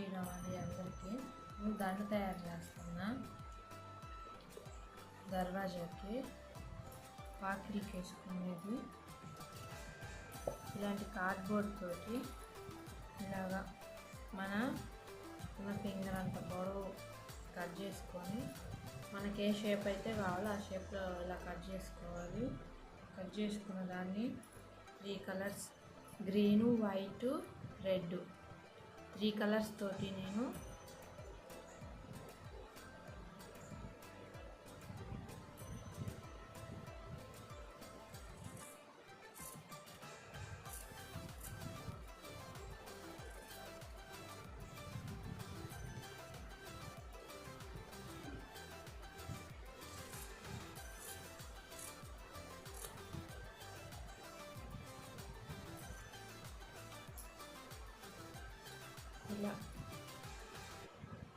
నమస్కారం అందరికీ. నేను దండ తయారు చేస్తున్నా. దర్వాజాకి పాకిలికి వేసుకునేది. ఇలాంటి కార్డ్బోర్డ్ తోటి ఇలాగా మన ఫింగర్ అంత పొడవు కట్ చేసుకొని మనకి ఏ షేప్ అయితే కావాలో ఆ షేప్లో ఇలా కట్ చేసుకోవాలి. కట్ చేసుకున్న దాన్ని 3 colours green, white, red 3 colours తోటి నేను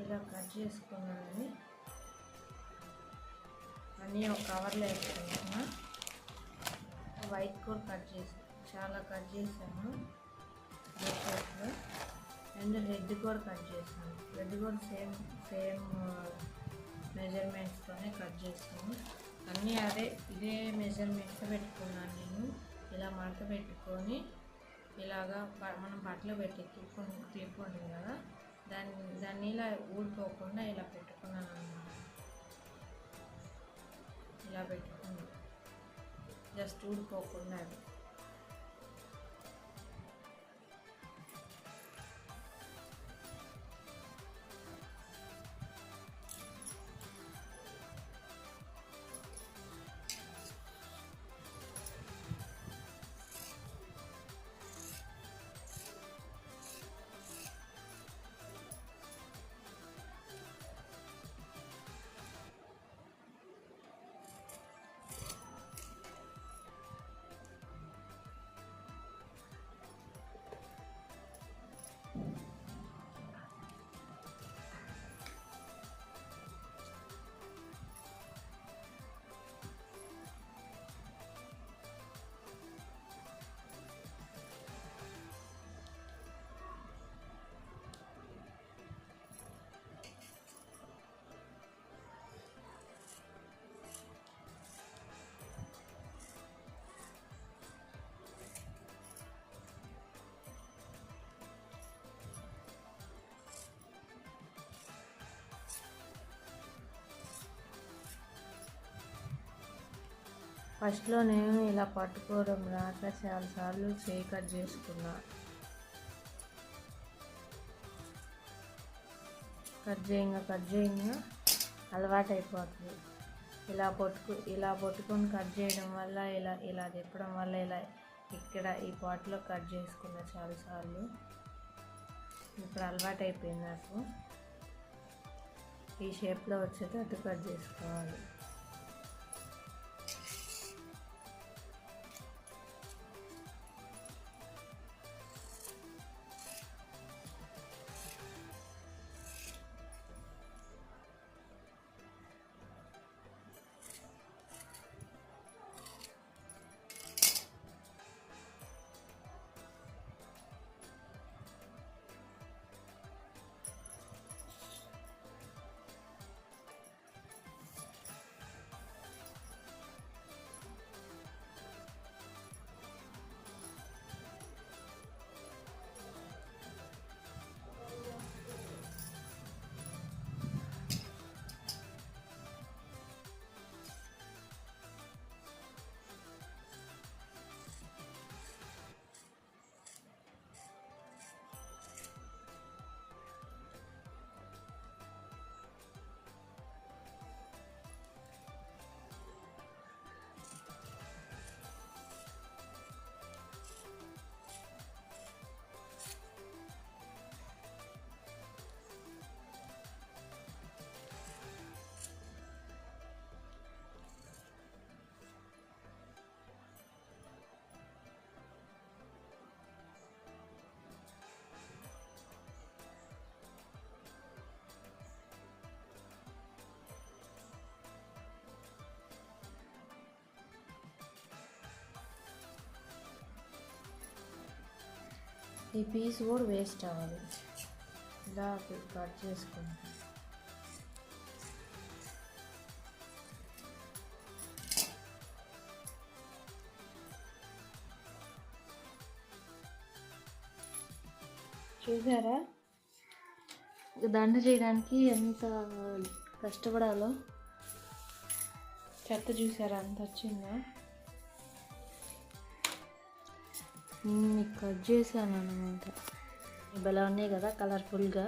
ఇలా కట్ చేసుకున్నానని అన్నీ ఒక కవర్లో వేసుకున్నా. వైట్ కూడా చాలా కట్ చేశాను అండ్ రెడ్ కూడా కట్ చేశాను. రెడ్ కూడా సేమ్ మెజర్మెంట్స్తోనే కట్ చేస్తాను. అన్నీ ఇదే మెజర్మెంట్స్ పెట్టుకున్నాను నేను. ఇలా మడత పెట్టుకొని ఇలాగా మనం బట్టలు పెట్టి క్లిప్ ఉంటుంది కదా, దాన్ని ఇలా ఊడిపోకుండా ఇలా పెట్టుకున్నాను అన్నమాట. ఇలా పెట్టుకున్నాను జస్ట్ ఊడిపోకుండా. ఫస్ట్లో నేను ఇలా పట్టుకోవడం రాక చాలాసార్లు చేయి కట్ చేసుకున్నా. కట్ చేయంగా అలవాటు అయిపోతుంది. ఇలా పట్టుకొని కట్ చేయడం వల్ల ఇలా తిప్పడం వల్ల ఇక్కడ ఈ పాట్లో కట్ చేసుకున్నా చాలాసార్లు. ఇప్పుడు అలవాటు అయిపోయింది నాకు. ఈ షేప్లో వచ్చేటట్టు కట్ చేసుకోవాలి. ఈ పీస్ కూడా వేస్ట్ అవ్వదు. ఇలా కట్ చేసుకుంటాం. చూసారా దండ చేయడానికి ఎంత కష్టపడాలో. చెత్త చూసారా అంత వచ్చిందో. కట్ చేశాను అనమాట. భలే ఉన్నాయి కదా కలర్ఫుల్గా.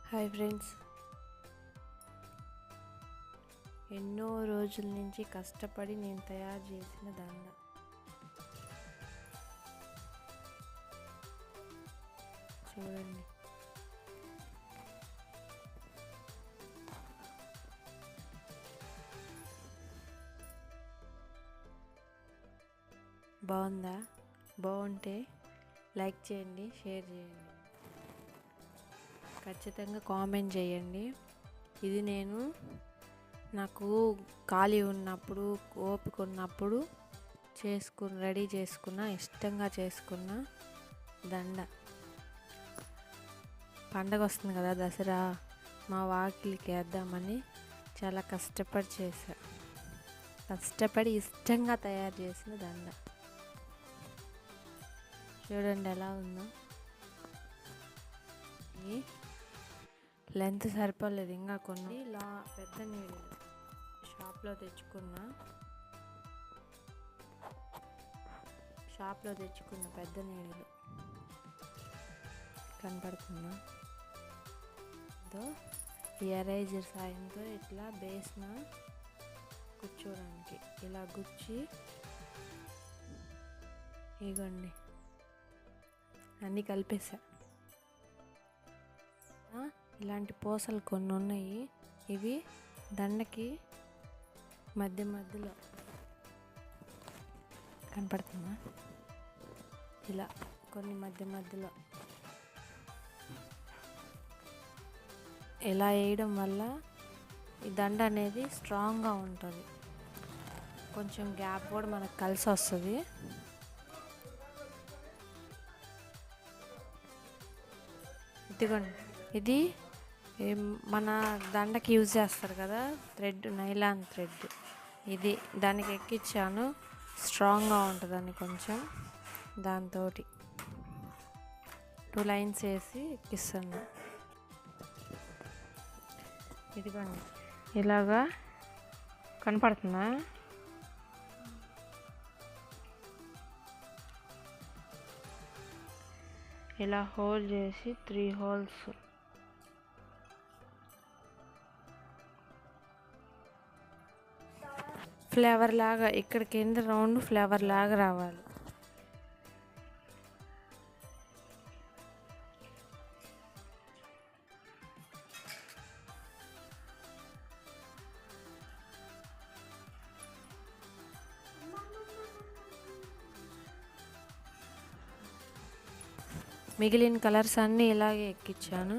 హాయ్ ఫ్రెండ్స్, ఎన్నో రోజుల నుంచి కష్టపడి నేను తయారు చేసిన దండ. చూడండి, బాగుందా? బాగుంటే లైక్ చేయండి, షేర్ చేయండి, ఖచ్చితంగా కామెంట్ చేయండి. ఇది నేను నాకు ఖాళీ ఉన్నప్పుడు, ఓపిక ఉన్నప్పుడు రెడీ చేసుకున్న, ఇష్టంగా చేసుకున్న దండ. పండగ వస్తుంది కదా, దసరా, మా వాకిలికి వేద్దామని చాలా కష్టపడి ఇష్టంగా తయారు చేసిన దండ. చూడండి ఎలా ఉందో. లెంత్ సరిపోలేదు, ఇంకా కొన్ని పెద్ద నీళ్ళు షాప్లో తెచ్చుకున్న పెద్ద నీళ్ళు కనపడుతున్నా. ఎరేజర్ సాయంతో ఇట్లా బేస్న కూర్చోడానికి ఇలా గుచ్చి, ఇగోండి అన్నీ కలిపేసా. ఇలాంటి పూసలు కొన్ని ఉన్నాయి. ఇవి దండకి మధ్యలో కనపడుతుందా, ఇలా కొన్ని మధ్యలో ఇలా వేయడం వల్ల ఈ దండ అనేది స్ట్రాంగ్గా ఉంటుంది. కొంచెం గ్యాప్ కూడా మనకు కలిసి వస్తుంది. ఇదిగోండి, ఇది మన దండకి యూజ్ చేస్తారు కదా థ్రెడ్, నైలాన్ థ్రెడ్. ఇది దానికి ఎక్కించాను, స్ట్రాంగ్గా ఉంటుందని కొంచెం. దాంతో 2 లైన్స్ వేసి ఎక్కిస్తాను. ఇదిగోండి, ఇలాగా కనపడుతుందా? ఇలా హోల్ చేసి 3 హోల్స్ ఫ్లేవర్ లాగా ఇక్కడ కింద రౌండ్ ఫ్లేవర్ లాగా రావాలి. మిగిలిన కలర్స్ అన్నీ ఇలాగే ఎక్కించాను.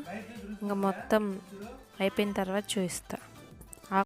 ఇంకా మొత్తం అయిపోయిన తర్వాత చూపిస్తా.